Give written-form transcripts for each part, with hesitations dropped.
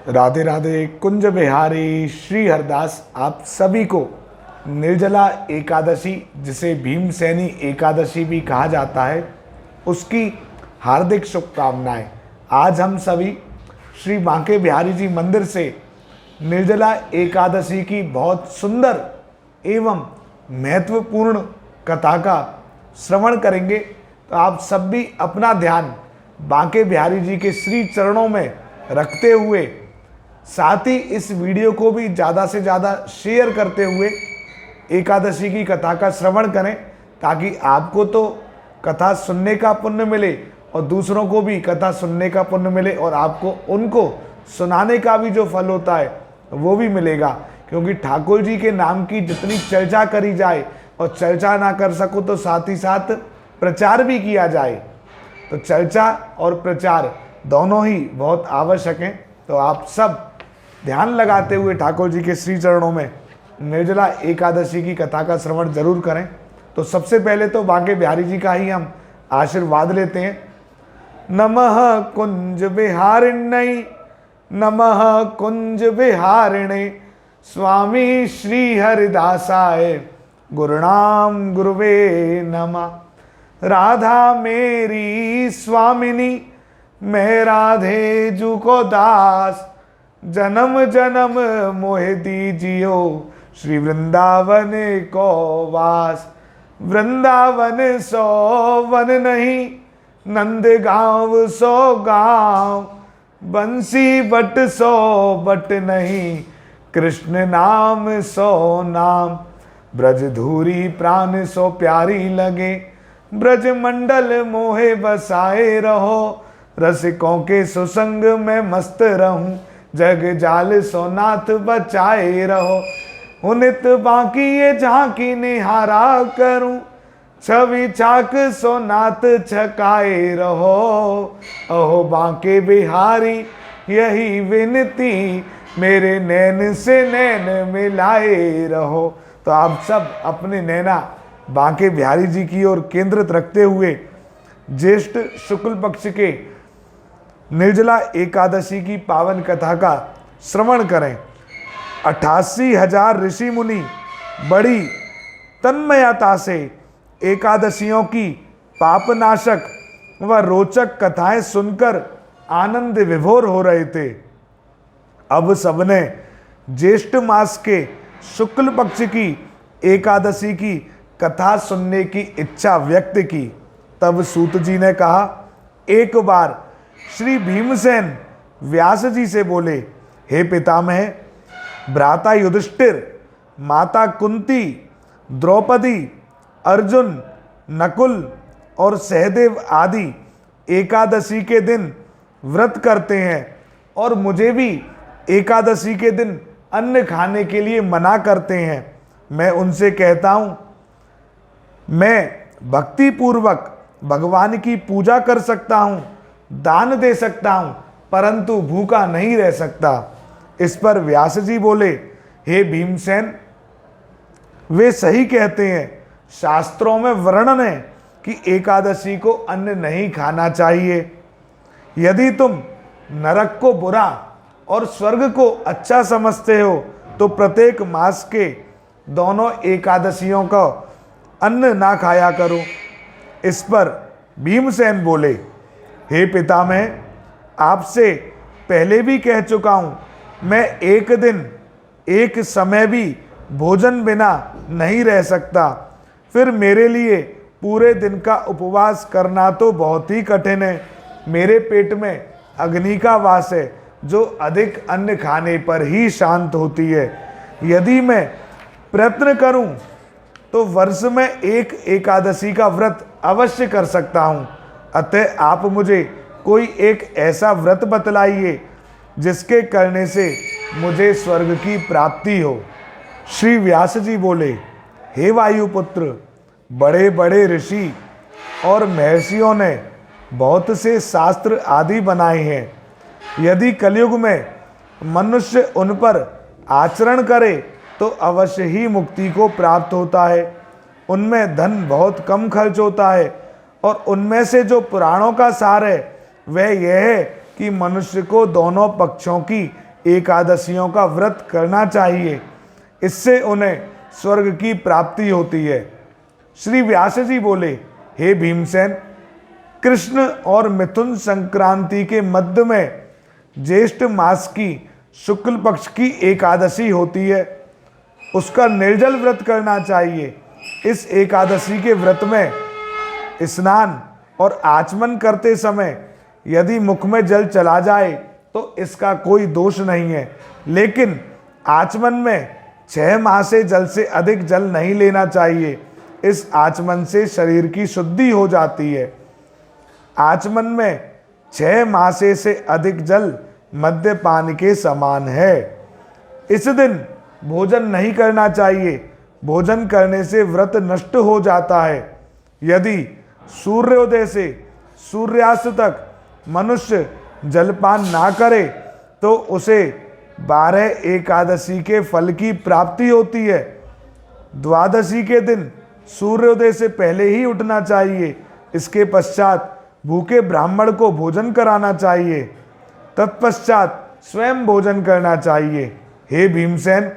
राधे राधे। कुंज बिहारी श्री हरदास आप सभी को निर्जला एकादशी, जिसे भीमसेनी एकादशी भी कहा जाता है, उसकी हार्दिक शुभकामनाएं। आज हम सभी श्री बांके बिहारी जी मंदिर से निर्जला एकादशी की बहुत सुंदर एवं महत्वपूर्ण कथा का श्रवण करेंगे। तो आप सब भी अपना ध्यान बांके बिहारी जी के श्री चरणों में रखते हुए, साथ ही इस वीडियो को भी ज़्यादा से ज़्यादा शेयर करते हुए एकादशी की कथा का श्रवण करें, ताकि आपको तो कथा सुनने का पुण्य मिले और दूसरों को भी कथा सुनने का पुण्य मिले, और आपको उनको सुनाने का भी जो फल होता है वो भी मिलेगा। क्योंकि ठाकुर जी के नाम की जितनी चर्चा करी जाए और चर्चा ना कर सको तो साथ ही साथ प्रचार भी किया जाए, तो चर्चा और प्रचार दोनों ही बहुत आवश्यक हैं। तो आप सब ध्यान लगाते हुए ठाकुर जी के श्री चरणों में निर्जला एकादशी की कथा का श्रवण जरूर करें। तो सबसे पहले तो बांके बिहारी जी का ही हम आशीर्वाद लेते हैं। नमः कुंज बिहारिण्यै, नमः कुंज बिहारिणे, स्वामी श्री हरिदासाय गुरुणाम गुरुवे नमः। राधा मेरी स्वामिनी, मैं राधे जू को दास, जन्म जन्म मोह दीजियो, श्री वृंदावन को वास। वृंदावन सो वन नहीं, नंद गाँव सो गाँव, बंसी बट सो बट नहीं, कृष्ण नाम सो नाम। ब्रज धूरी प्राण सो प्यारी लगे, ब्रज मंडल मोहे बसाए रहो, रसिकों के सुसंग में मस्त रहूं, जग जाल सोनाथ बचाए रहो। उनित बाकी ये झांकी निहारा करूं, छवि चाक सोनाथ छकाए रहो। अहो बांके बिहारी यही विनती, मेरे नैन से नैन मिलाए रहो। तो आप सब अपने नैना बांके बिहारी जी की ओर केंद्रित रखते हुए ज्येष्ठ शुक्ल पक्ष के निर्जला एकादशी की पावन कथा का श्रवण करें। 88,000 ऋषि मुनि बड़ी तन्मयता से एकादशियों की पापनाशक व रोचक कथाएं सुनकर आनंद विभोर हो रहे थे। अब सबने ज्येष्ठ मास के शुक्ल पक्ष की एकादशी की कथा सुनने की इच्छा व्यक्त की। तब सूत जी ने कहा, एक बार श्री भीमसेन व्यास जी से बोले, हे पितामह, भ्राता युधिष्ठिर, माता कुंती, द्रौपदी, अर्जुन, नकुल और सहदेव आदि एकादशी के दिन व्रत करते हैं और मुझे भी एकादशी के दिन अन्न खाने के लिए मना करते हैं। मैं उनसे कहता हूँ, मैं भक्ति पूर्वक भगवान की पूजा कर सकता हूँ, दान दे सकता हूँ, परंतु भूखा नहीं रह सकता। इस पर व्यास जी बोले, हे भीमसेन, वे सही कहते हैं। शास्त्रों में वर्णन है कि एकादशी को अन्न नहीं खाना चाहिए। यदि तुम नरक को बुरा और स्वर्ग को अच्छा समझते हो तो प्रत्येक मास के दोनों एकादशियों का अन्न ना खाया करो। इस पर भीमसेन बोले, हे पितामह, आपसे पहले भी कह चुका हूँ, मैं एक दिन एक समय भी भोजन बिना नहीं रह सकता। फिर मेरे लिए पूरे दिन का उपवास करना तो बहुत ही कठिन है। मेरे पेट में अग्नि का वास है, जो अधिक अन्न खाने पर ही शांत होती है। यदि मैं प्रयत्न करूं तो वर्ष में एक एकादशी का व्रत अवश्य कर सकता हूं। अतः आप मुझे कोई एक ऐसा व्रत बतलाइए जिसके करने से मुझे स्वर्ग की प्राप्ति हो। श्री व्यास जी बोले, हे वायुपुत्र, बड़े बड़े ऋषि और महर्षियों ने बहुत से शास्त्र आदि बनाए हैं। यदि कलयुग में मनुष्य उन पर आचरण करे तो अवश्य ही मुक्ति को प्राप्त होता है। उनमें धन बहुत कम खर्च होता है और उनमें से जो पुराणों का सार है वह यह है कि मनुष्य को दोनों पक्षों की एकादशियों का व्रत करना चाहिए। इससे उन्हें स्वर्ग की प्राप्ति होती है। श्री व्यास जी बोले, हे भीमसेन, कृष्ण और मिथुन संक्रांति के मध्य में ज्येष्ठ मास की शुक्ल पक्ष की एकादशी होती है, उसका निर्जल व्रत करना चाहिए। इस एकादशी के व्रत में स्नान और आचमन करते समय यदि मुख में जल चला जाए तो इसका कोई दोष नहीं है, लेकिन आचमन में 6 माह से जल से अधिक जल नहीं लेना चाहिए। इस आचमन से शरीर की शुद्धि हो जाती है। आचमन में 6 मासे से अधिक जल मद्यपान के समान है। इस दिन भोजन नहीं करना चाहिए। भोजन करने से व्रत नष्ट हो जाता है। यदि सूर्योदय से सूर्यास्त तक मनुष्य जलपान ना करे तो उसे 12 एकादशी के फल की प्राप्ति होती है। द्वादशी के दिन सूर्योदय से पहले ही उठना चाहिए। इसके पश्चात भूखे ब्राह्मण को भोजन कराना चाहिए। तत्पश्चात स्वयं भोजन करना चाहिए। हे भीमसेन,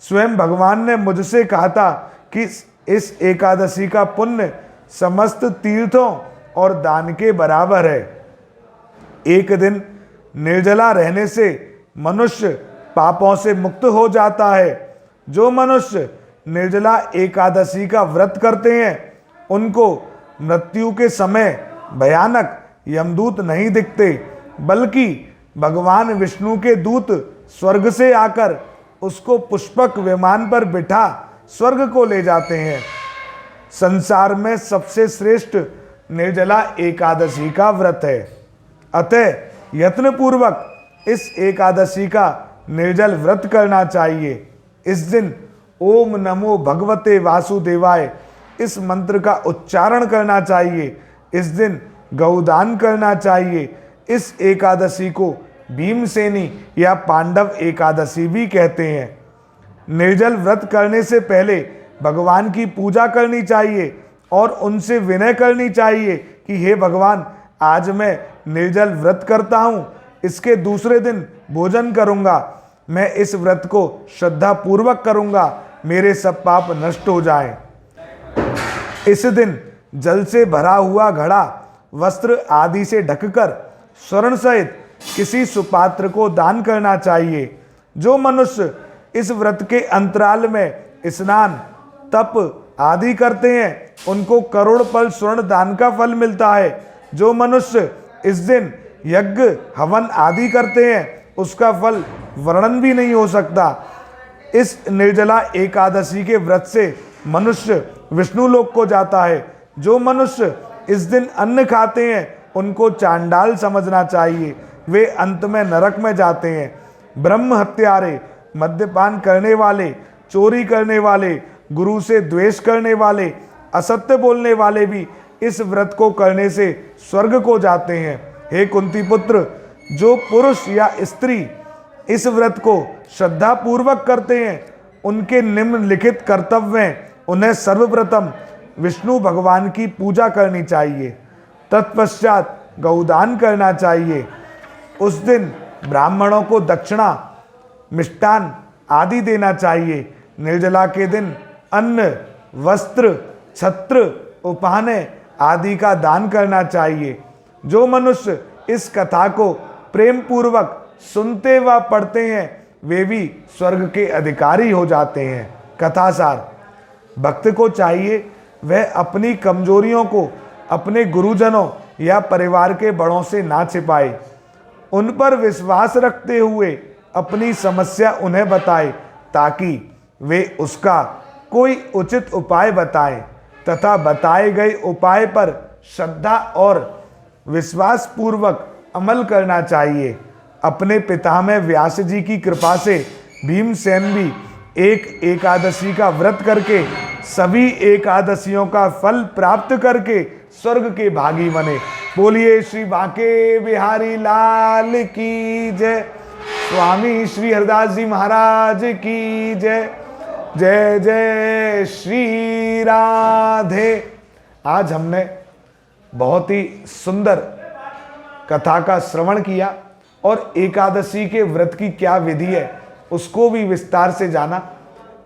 स्वयं भगवान ने मुझसे कहा था कि इस एकादशी का पुण्य समस्त तीर्थों और दान के बराबर है। एक दिन निर्जला रहने से मनुष्य पापों से मुक्त हो जाता है। जो मनुष्य निर्जला एकादशी का व्रत करते हैं उनको मृत्यु के समय भयानक यमदूत नहीं दिखते, बल्कि भगवान विष्णु के दूत स्वर्ग से आकर उसको पुष्पक विमान पर बिठा स्वर्ग को ले जाते हैं। संसार में सबसे श्रेष्ठ निर्जला एकादशी का व्रत है। अतः यत्नपूर्वक इस एकादशी का निर्जल व्रत करना चाहिए। इस दिन ओम नमो भगवते वासुदेवाय इस मंत्र का उच्चारण करना चाहिए। इस दिन गौदान करना चाहिए। इस एकादशी को भीमसेनी या पांडव एकादशी भी कहते हैं। निर्जल व्रत करने से पहले भगवान की पूजा करनी चाहिए और उनसे विनय करनी चाहिए कि हे भगवान, आज मैं निर्जल व्रत करता हूँ, इसके दूसरे दिन भोजन करूँगा। मैं इस व्रत को श्रद्धा पूर्वक करूँगा, मेरे सब पाप नष्ट हो जाएं। इस दिन जल से भरा हुआ घड़ा वस्त्र आदि से ढककर स्वर्ण सहित किसी सुपात्र को दान करना चाहिए। जो मनुष्य इस व्रत के अंतराल में स्नान, तप आदि करते हैं उनको करोड़ पल स्वर्ण दान का फल मिलता है। जो मनुष्य इस दिन यज्ञ हवन आदि करते हैं उसका फल वर्णन भी नहीं हो सकता। इस निर्जला एकादशी के व्रत से मनुष्य विष्णु लोक को जाता है। जो मनुष्य इस दिन अन्न खाते हैं उनको चांडाल समझना चाहिए, वे अंत में नरक में जाते हैं। ब्रह्म हत्यारे, मद्यपान करने वाले, चोरी करने वाले, गुरु से द्वेष करने वाले, असत्य बोलने वाले भी इस व्रत को करने से स्वर्ग को जाते हैं। हे कुंती पुत्र, जो पुरुष या स्त्री इस व्रत को श्रद्धा पूर्वक करते हैं उनके निम्नलिखित कर्तव्य हैं। उन्हें सर्वप्रथम विष्णु भगवान की पूजा करनी चाहिए, तत्पश्चात गौदान करना चाहिए। उस दिन ब्राह्मणों को दक्षिणा, मिष्टान आदि देना चाहिए। निर्जला के दिन अन्न, वस्त्र, छत्र, उपहाने आदि का दान करना चाहिए। जो मनुष्य इस कथा को प्रेम पूर्वक सुनते व पढ़ते हैं वे भी स्वर्ग के अधिकारी हो जाते हैं। कथासार, भक्त को चाहिए वह अपनी कमजोरियों को अपने गुरुजनों या परिवार के बड़ों से ना छिपाए, उन पर विश्वास रखते हुए अपनी समस्या उन्हें बताए ताकि वे उसका कोई उचित उपाय बताएं तथा बताए गए उपाय पर श्रद्धा और विश्वास पूर्वक अमल करना चाहिए। अपने पितामह व्यास जी की कृपा से भीमसेन भी एक एकादशी का व्रत करके सभी एकादशियों का फल प्राप्त करके स्वर्ग के भागी बने। बोलिए श्री बांके बिहारी लाल की जय। स्वामी श्री हरदास जी महाराज की जय। जय जय श्री राधे। आज हमने बहुत ही सुंदर कथा का श्रवण किया और एकादशी के व्रत की क्या विधि है उसको भी विस्तार से जाना।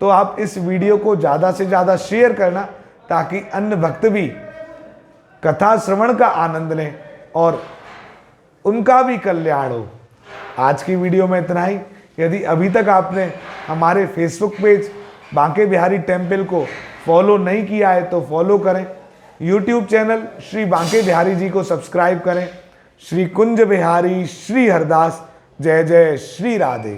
तो आप इस वीडियो को ज़्यादा से ज़्यादा शेयर करना ताकि अन्य भक्त भी कथा श्रवण का आनंद लें और उनका भी कल्याण हो। आज की वीडियो में इतना ही। यदि अभी तक आपने हमारे Facebook page Banke Bihari temple को फॉलो नहीं किया है तो फॉलो करें। यूट्यूब चैनल श्री बांके बिहारी जी को सब्सक्राइब करें। श्री कुंज बिहारी श्री हरदास। जय जय श्री राधे।